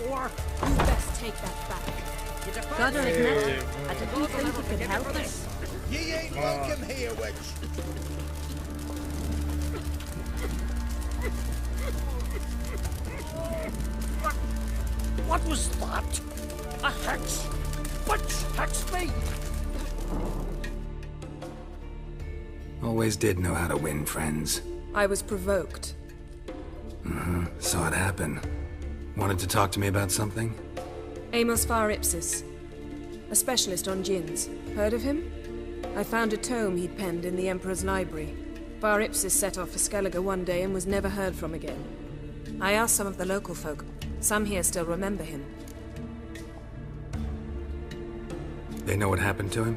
before? You best take that back. Gotta admit, I didn't think you could help us. Ye ain't welcome here, witch. What was that? A hex? Which hex me? Always did know how to win friends. I was provoked. Saw it happen. Wanted to talk to me about something? Amos Var Ipsis, a specialist on djinns. Heard of him? I found a tome he'd penned in the Emperor's library. Var Ipsis set off for Skellige one day and was never heard from again. I asked some of the local folk. Some here still remember him. They know what happened to him?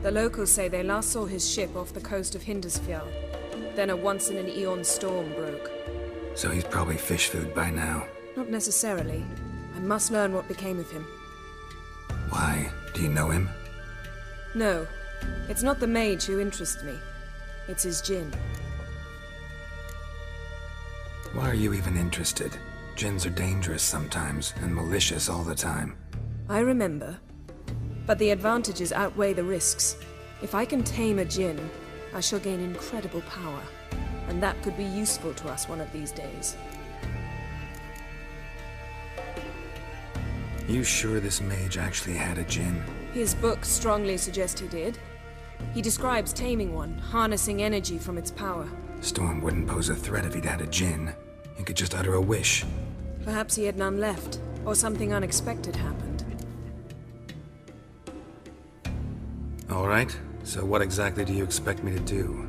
The locals say they last saw his ship off the coast of Hindisfjall. Then a once-in-an-eon storm broke. So he's probably fish food by now. Not necessarily. I must learn what became of him. Why? Do you know him? No. It's not the mage who interests me. It's his djinn. Why are you even interested? Djinns are dangerous sometimes, and malicious all the time. I remember. But the advantages outweigh the risks. If I can tame a djinn, I shall gain incredible power. And that could be useful to us one of these days. You sure this mage actually had a djinn? His books strongly suggest he did. He describes taming one, harnessing energy from its power. Storm wouldn't pose a threat if he'd had a djinn. He could just utter a wish. Perhaps he had none left, or something unexpected happened. All right, so what exactly do you expect me to do?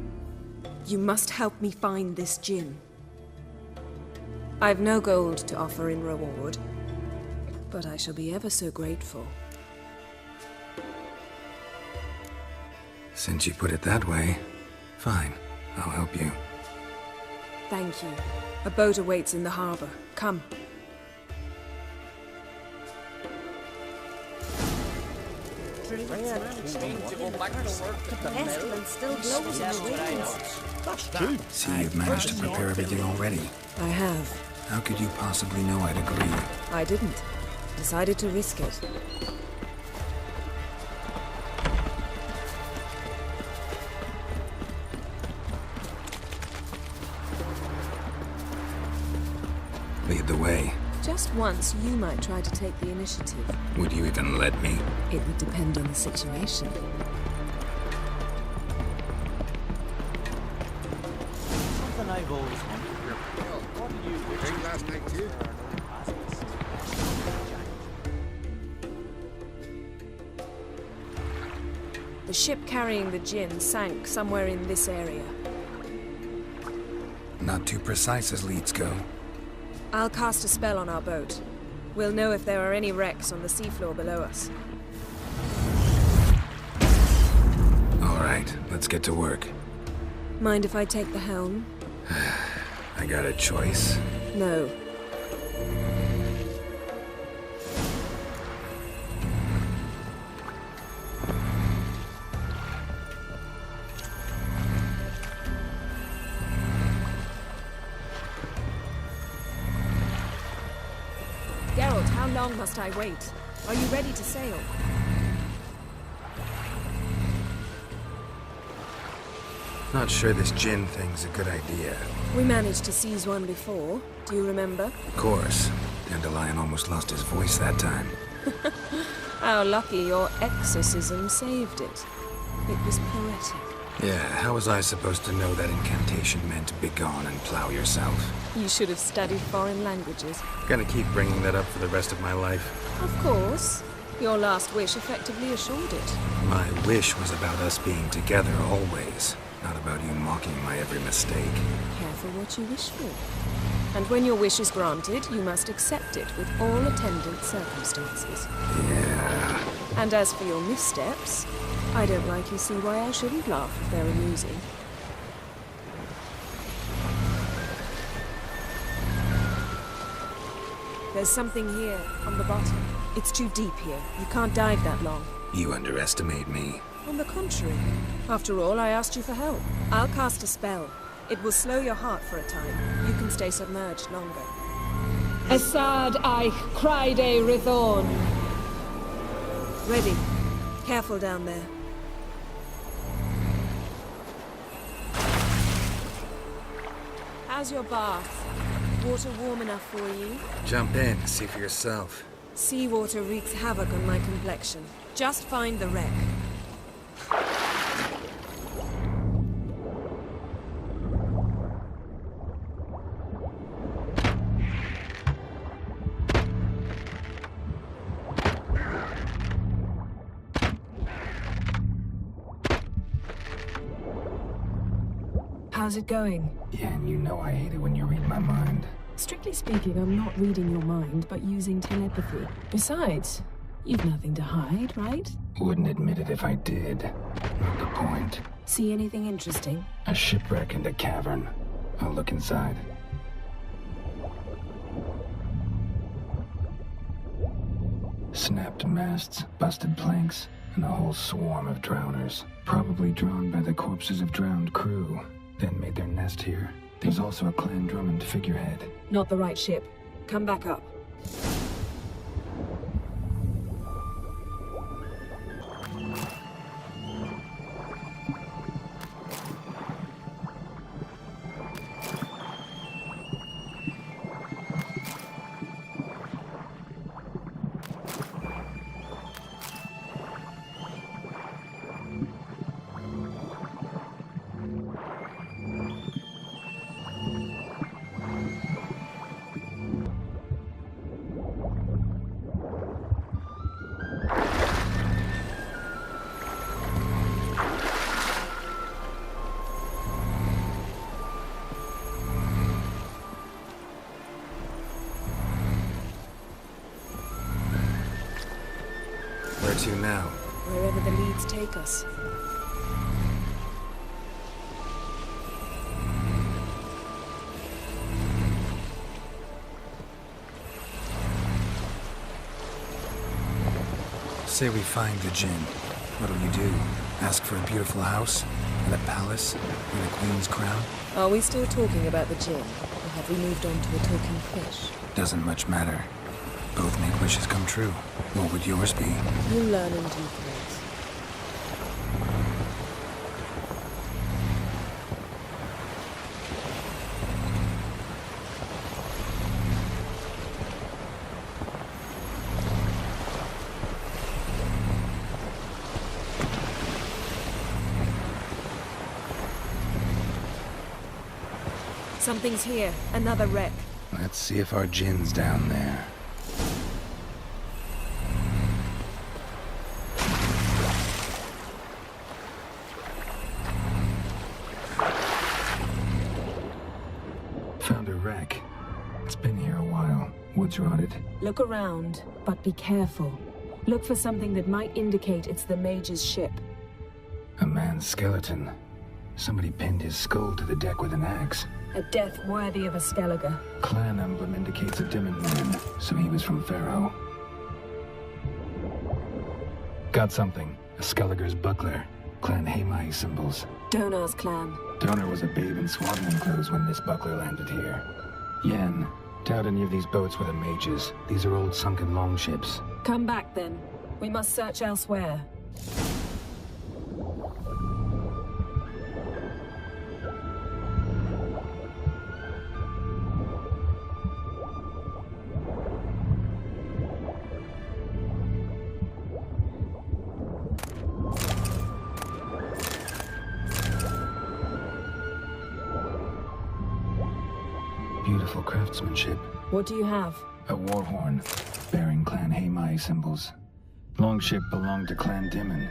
You must help me find this djinn. I've no gold to offer in reward, but I shall be ever so grateful. Since you put it that way, fine, I'll help you. Thank you. A boat awaits in the harbor. Come. The pestilence still blows in the winds. That's true. See, you've managed to prepare everything already. I have. How could you possibly know I'd agree? I didn't. Decided to risk it. Lead the way. Just once, you might try to take the initiative. Would you even let me? It would depend on the situation. Something I've always wondered. What did you Drink last night too? The ship carrying the djinn sank somewhere in this area. Not too precise as leads go. I'll cast a spell on our boat. We'll know if there are any wrecks on the seafloor below us. All right, let's get to work. Mind if I take the helm? I got a choice. No. Geralt, how long must I wait? Are you ready to sail? Not sure this djinn thing's a good idea. We managed to seize one before. Do you remember? Of course. Dandelion almost lost his voice that time. How lucky your exorcism saved it. It was poetic. Yeah, how was I supposed to know that incantation meant begone and plow yourself? You should have studied foreign languages. Gonna keep bringing that up for the rest of my life. Of course. Your last wish effectively assured it. My wish was about us being together always, not about you mocking my every mistake. Careful what you wish for. And when your wish is granted, you must accept it with all attendant circumstances. Yeah. And as for your missteps, I don't likely see why I shouldn't laugh if they're amusing. There's something here, on the bottom. It's too deep here. You can't dive that long. You underestimate me. On the contrary. After all, I asked you for help. I'll cast a spell. It will slow your heart for a time. You can stay submerged longer. Esad Eich Criede Rithorn. Ready. Careful down there. How's your bath? Water warm enough for you? Jump in, see for yourself. Seawater wreaks havoc on my complexion. Just find the wreck. How's it going? Yeah, and you know I hate it when you read my mind. Strictly speaking, I'm not reading your mind, but using telepathy. Besides, you've nothing to hide, right? Wouldn't admit it if I did. Not the point. See anything interesting? A shipwreck and a cavern. I'll look inside. Snapped masts, busted planks, and a whole swarm of drowners. Probably drawn by the corpses of drowned crew. Then made their nest here. There's also a Clan Drummond figurehead. Not the right ship. Come back up. Where to now? Wherever the leads take us. Say we find the Jinn. What'll you do? Ask for a beautiful house? And a palace? And a queen's crown? Are we still talking about the Jinn? Or have we moved on to a talking fish? Doesn't much matter. Both make wishes come true. What would yours be? You learn in due course. Something's here. Another wreck. Let's see if our Jinn's down there. Found a wreck. It's been here a while. Wood's rotted. Look around, but be careful. Look for something that might indicate it's the mage's ship. A man's skeleton. Somebody pinned his skull to the deck with an axe. A death worthy of a Skellige. Clan emblem indicates a Dimon man, so he was from Pharaoh. Got something. A Skellige's buckler. Clan Hamai symbols. Donar's clan. Donor was a babe in swaddling clothes when this buckler landed here. Yen, doubt any of these boats were the mages. These are old sunken longships. Come back then. We must search elsewhere. Beautiful craftsmanship. What do you have? A war horn, bearing Clan Hamai symbols. Longship belonged to Clan Dimon.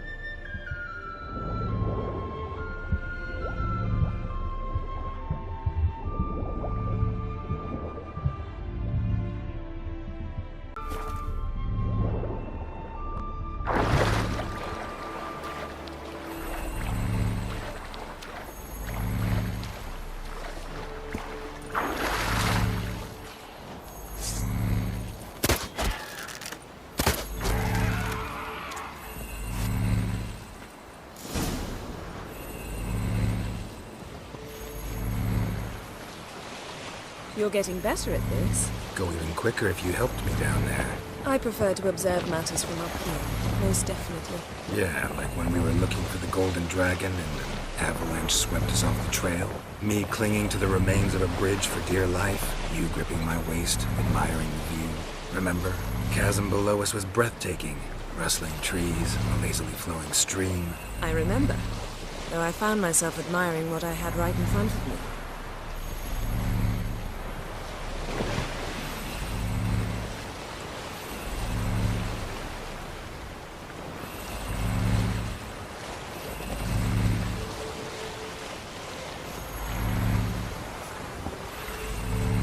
You're getting better at this. Go even quicker if you helped me down there. I prefer to observe matters from up here, most definitely. Yeah, like when we were looking for the Golden Dragon and an avalanche swept us off the trail. Me clinging to the remains of a bridge for dear life. You gripping my waist, admiring the view. Remember? The chasm below us was breathtaking. Rustling trees, a lazily flowing stream. I remember, though I found myself admiring what I had right in front of me.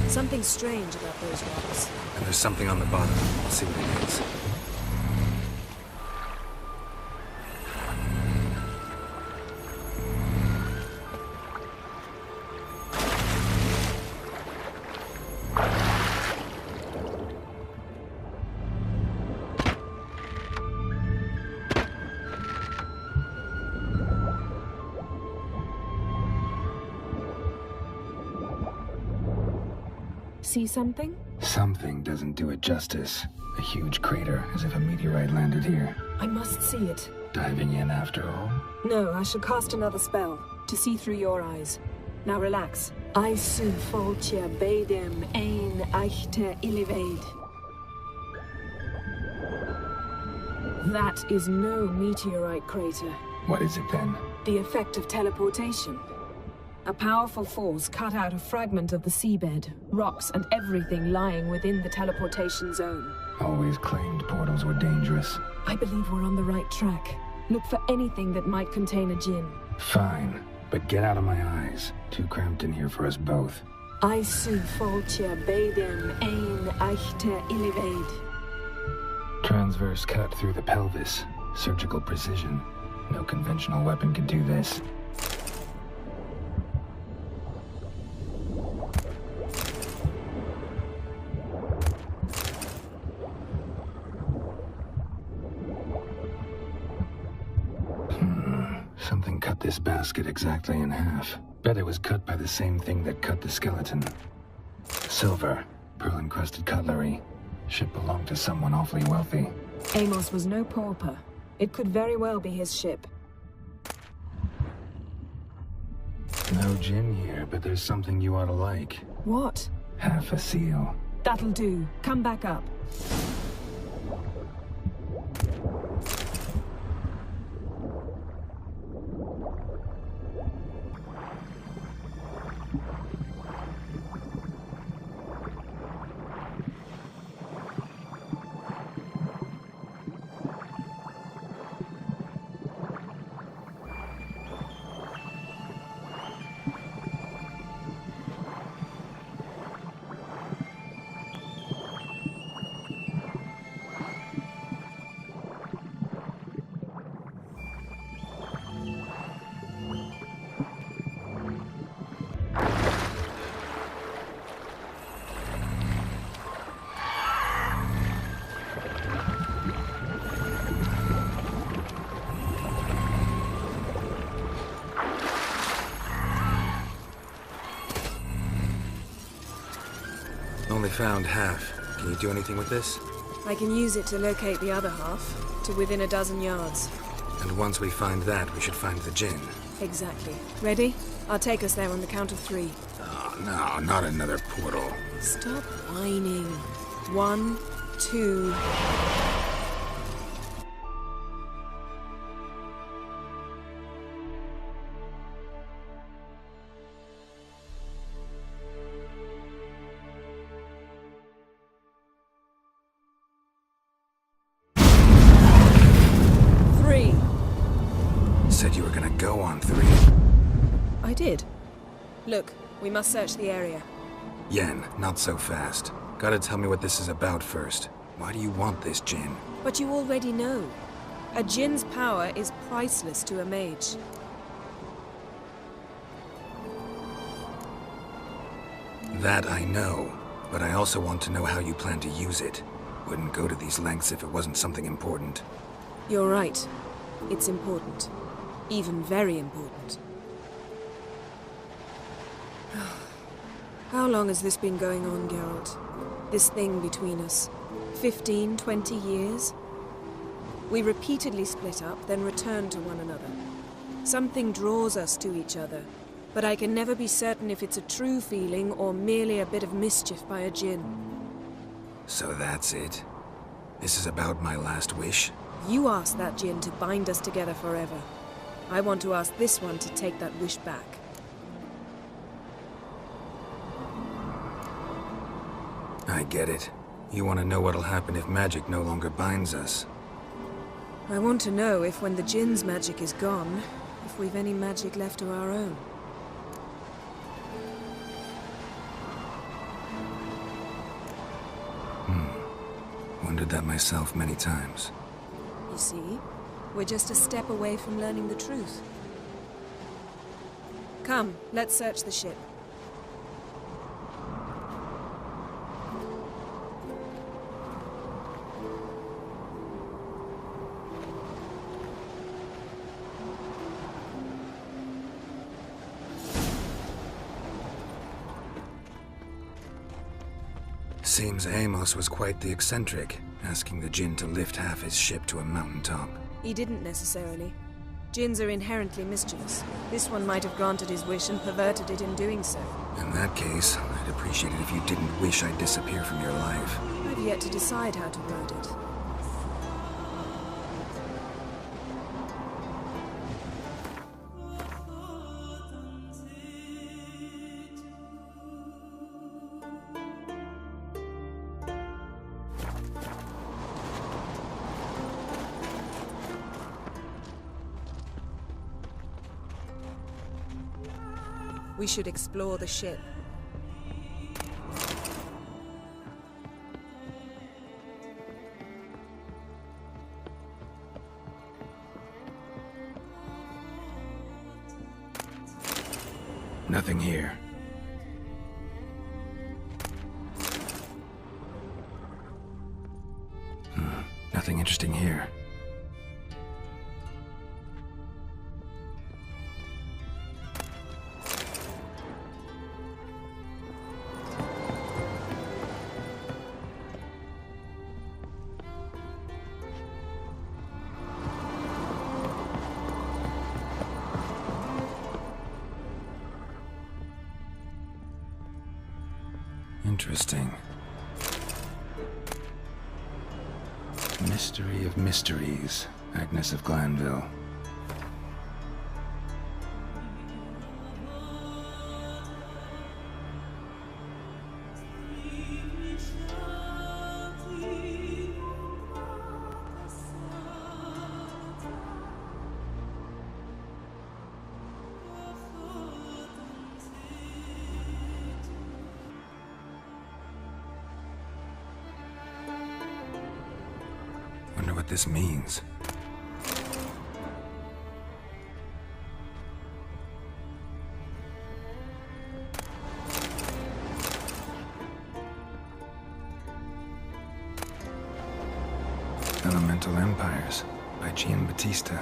Something strange about those rocks. And there's something on the bottom. I'll see what it is. See something? Something doesn't do it justice. A huge crater, as if a meteorite landed here. I must see it. Diving in after all? No, I shall cast another spell, to see through your eyes. Now relax. I su foltje bedem ein echte illiveid. That is no meteorite crater. What is it then? The effect of teleportation. A powerful force cut out a fragment of the seabed, rocks and everything lying within the teleportation zone. Always claimed portals were dangerous. I believe we're on the right track. Look for anything that might contain a djinn. Fine, but get out of my eyes. Too cramped in here for us both. I su foltje bedem ein echte illiveid. Transverse cut through the pelvis. Surgical precision. No conventional weapon could do this. Something cut this basket exactly in half. Bet it was cut by the same thing that cut the skeleton. Silver, pearl-encrusted cutlery. Ship belonged to someone awfully wealthy. Amos was no pauper. It could very well be his ship. No gin here, but there's something you ought to like. What? Half a seal. That'll do. Come back up. Only found half. Can you do anything with this? I can use it to locate the other half, to within a dozen yards. And once we find that, we should find the gin. Exactly. Ready? I'll take us there on the count of 3. Oh, no, not another portal. Stop whining. 1, 2... Said you were gonna go on 3. I did. Look, we must search the area. Yen, not so fast. Gotta tell me what this is about first. Why do you want this gin? But you already know. A djinn's power is priceless to a mage. That I know, but I also want to know how you plan to use it. Wouldn't go to these lengths if it wasn't something important. You're right. It's important. Even very important. How long has this been going on, Geralt? This thing between us? 15, 20 years? We repeatedly split up, then returned to one another. Something draws us to each other, but I can never be certain if it's a true feeling or merely a bit of mischief by a djinn. So that's it? This is about my last wish? You asked that djinn to bind us together forever. I want to ask this one to take that wish back. I get it. You want to know what'll happen if magic no longer binds us. I want to know if when the djinn's magic is gone, if we've any magic left of our own. Wondered that myself many times. You see, we're just a step away from learning the truth. Come, let's search the ship. Seems Amos was quite the eccentric, asking the djinn to lift half his ship to a mountaintop. He didn't necessarily. Djinns are inherently mischievous. This one might have granted his wish and perverted it in doing so. In that case, I'd appreciate it if you didn't wish I'd disappear from your life. I've yet to decide how to word it. We should explore the ship. Nothing here. Nothing interesting here. Interesting. Mystery of mysteries, Agnes of Glanville. Wonder what this means. Elemental Empires by Giambattista.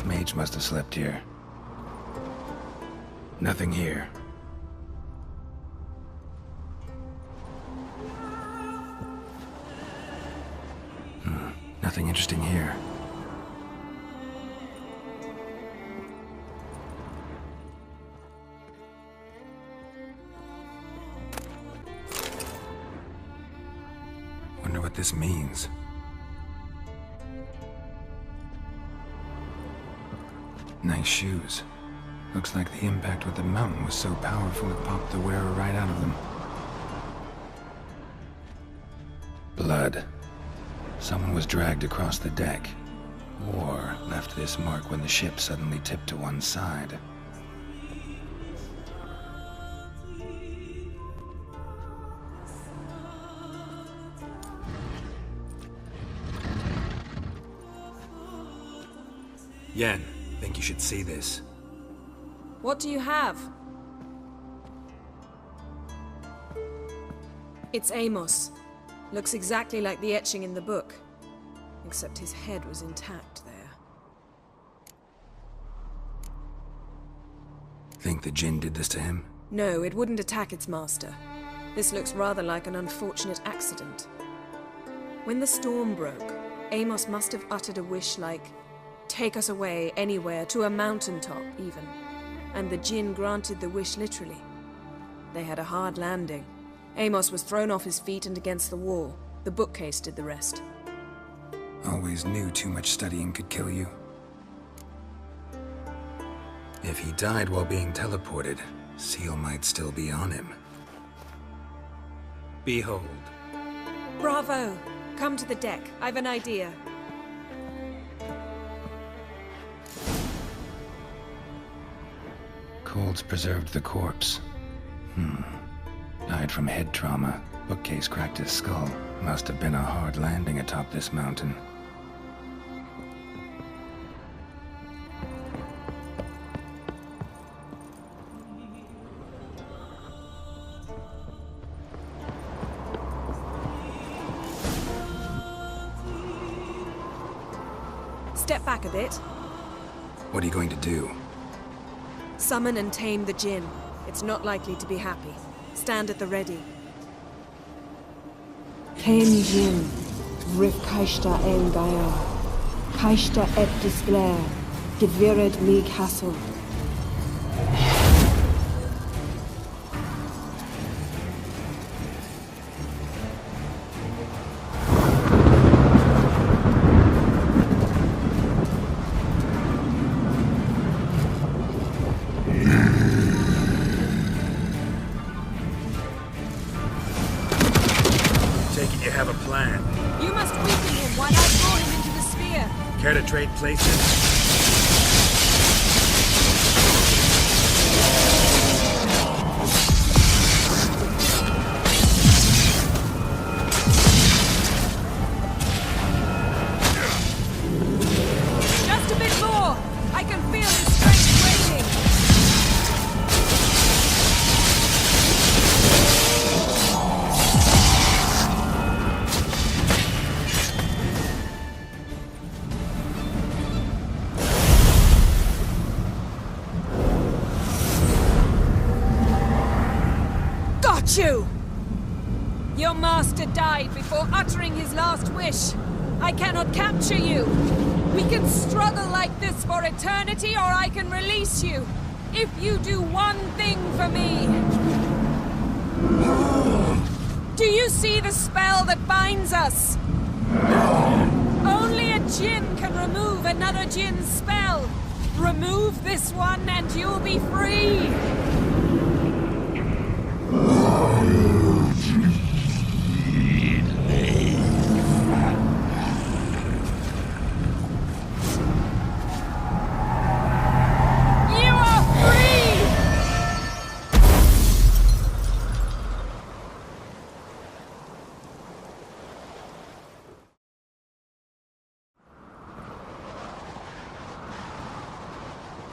Mage must have slept here. Nothing here. Nothing interesting here. Wonder what this means. Nice shoes. Looks like the impact with the mountain was so powerful it popped the wearer right out of them. Blood. Someone was dragged across the deck. Or left this mark when the ship suddenly tipped to one side. Yen, think you should see this. What do you have? It's Amos. Looks exactly like the etching in the book. Except his head was intact there. Think the Jinn did this to him? No, it wouldn't attack its master. This looks rather like an unfortunate accident. When the storm broke, Amos must have uttered a wish like, "Take us away, anywhere, to a mountaintop, even." And the Jinn granted the wish literally. They had a hard landing. Amos was thrown off his feet and against the wall. The bookcase did the rest. Always knew too much studying could kill you. If he died while being teleported, Seal might still be on him. Behold. Bravo! Come to the deck. I've an idea. Colds preserved the corpse. Died from head trauma. Bookcase cracked his skull. Must have been a hard landing atop this mountain. Step back a bit. What are you going to do? Summon and tame the Jinn. It's not likely to be happy. Stand at the ready. Ken Jin, Rif Kaishta El Gaia, Kaishta Et Disglair, Gevired Mi Castle. You have a plan. You must weaken him while I draw him into the sphere. Care to trade places? Just a bit more! I can feel his strength waning! You! Your master died before uttering his last wish. I cannot capture you. We can struggle like this for eternity, or I can release you. If you do one thing for me. Do you see the spell that binds us? Only a Jinn can remove another Jinn's spell. Remove this one and you'll be free.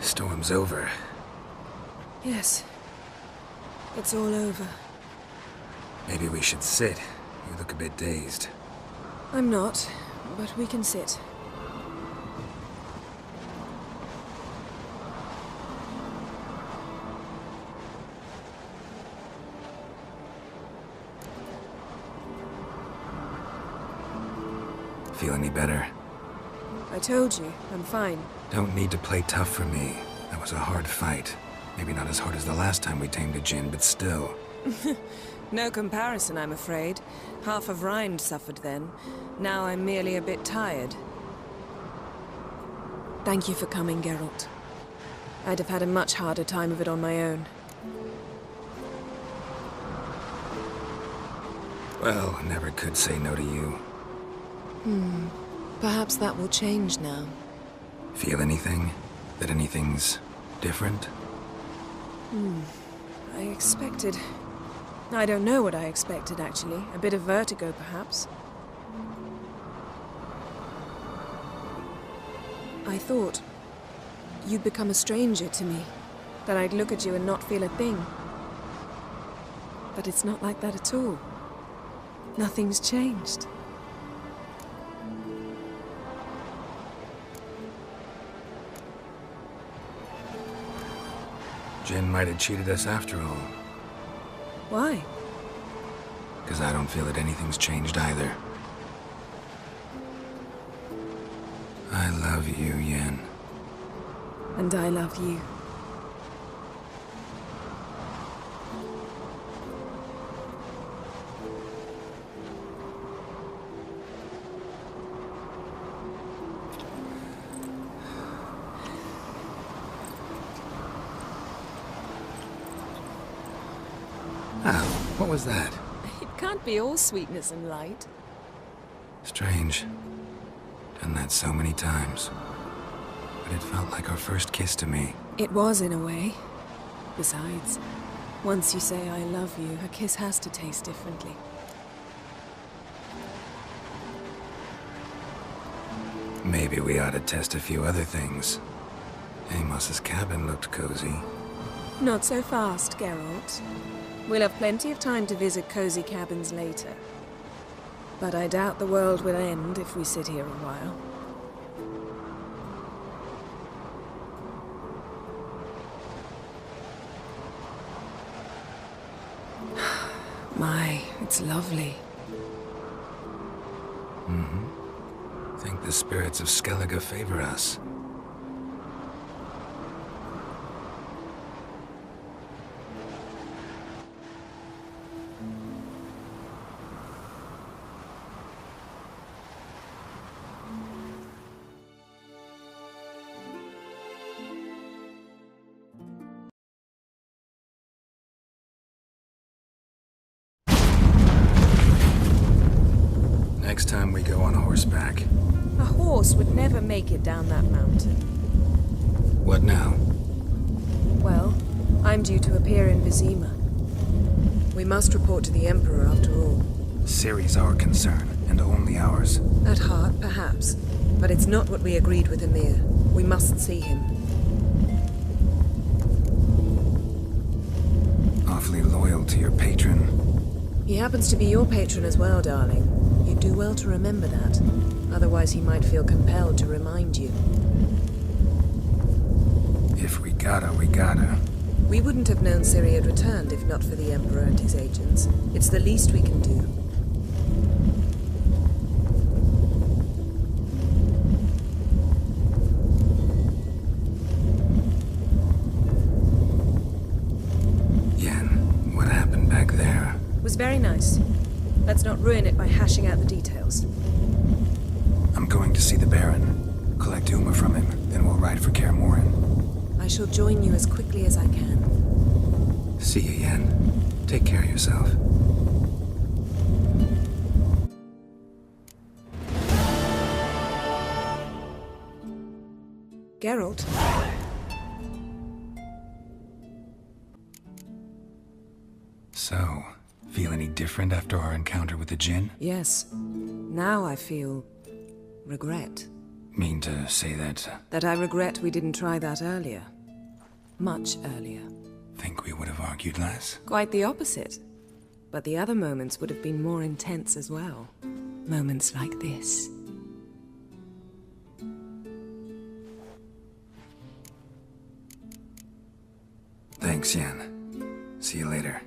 Storm's over. Yes. It's all over. Maybe we should sit. You look a bit dazed. I'm not, but we can sit. Feel any better? I told you, I'm fine. Don't need to play tough for me. That was a hard fight. Maybe not as hard as the last time we tamed a Jinn, but still. No comparison, I'm afraid. Half of Rind suffered then. Now I'm merely a bit tired. Thank you for coming, Geralt. I'd have had a much harder time of it on my own. Well, never could say no to you. Perhaps that will change now. Feel anything? That anything's different? I expected... I don't know what I expected, actually. A bit of vertigo, perhaps. I thought, you'd become a stranger to me. That I'd look at you and not feel a thing. But it's not like that at all. Nothing's changed. Jinn might have cheated us after all. Why? Because I don't feel that anything's changed either. I love you, Yen. And I love you. Oh, what was that? It can't be all sweetness and light. Strange. Done that so many times. But it felt like our first kiss to me. It was, in a way. Besides, once you say I love you, a kiss has to taste differently. Maybe we ought to test a few other things. Amos's cabin looked cozy. Not so fast, Geralt. We'll have plenty of time to visit cozy cabins later. But I doubt the world will end if we sit here a while. My, it's lovely. Mm-hmm. Think the spirits of Skellige favor us. Next time we go on horseback. A horse would never make it down that mountain. What now? Well, I'm due to appear in Vizima. We must report to the Emperor after all. Ciri's our concern, and only ours. At heart, perhaps. But it's not what we agreed with Emir. We must see him. Awfully loyal to your patron. He happens to be your patron as well, darling. You'd do well to remember that. Otherwise he might feel compelled to remind you. If we gotta, we gotta. We wouldn't have known Ciri had returned if not for the Emperor and his agents. It's the least we can do. Yen, what happened back there? It was very nice. Let's not ruin it by hashing out the details. I'm going to see the Baron. Collect Uma from him, then we'll ride for Kaer Morhen. I shall join you as quickly as I can. See you, Yen. Take care of yourself. Geralt? So, feel any different after our encounter with the Jinn? Yes. Now I feel... regret. Mean to say that... That I regret we didn't try that earlier. Much earlier. Think we would have argued less? Quite the opposite. But the other moments would have been more intense as well. Moments like this. Thanks, Yen. See you later.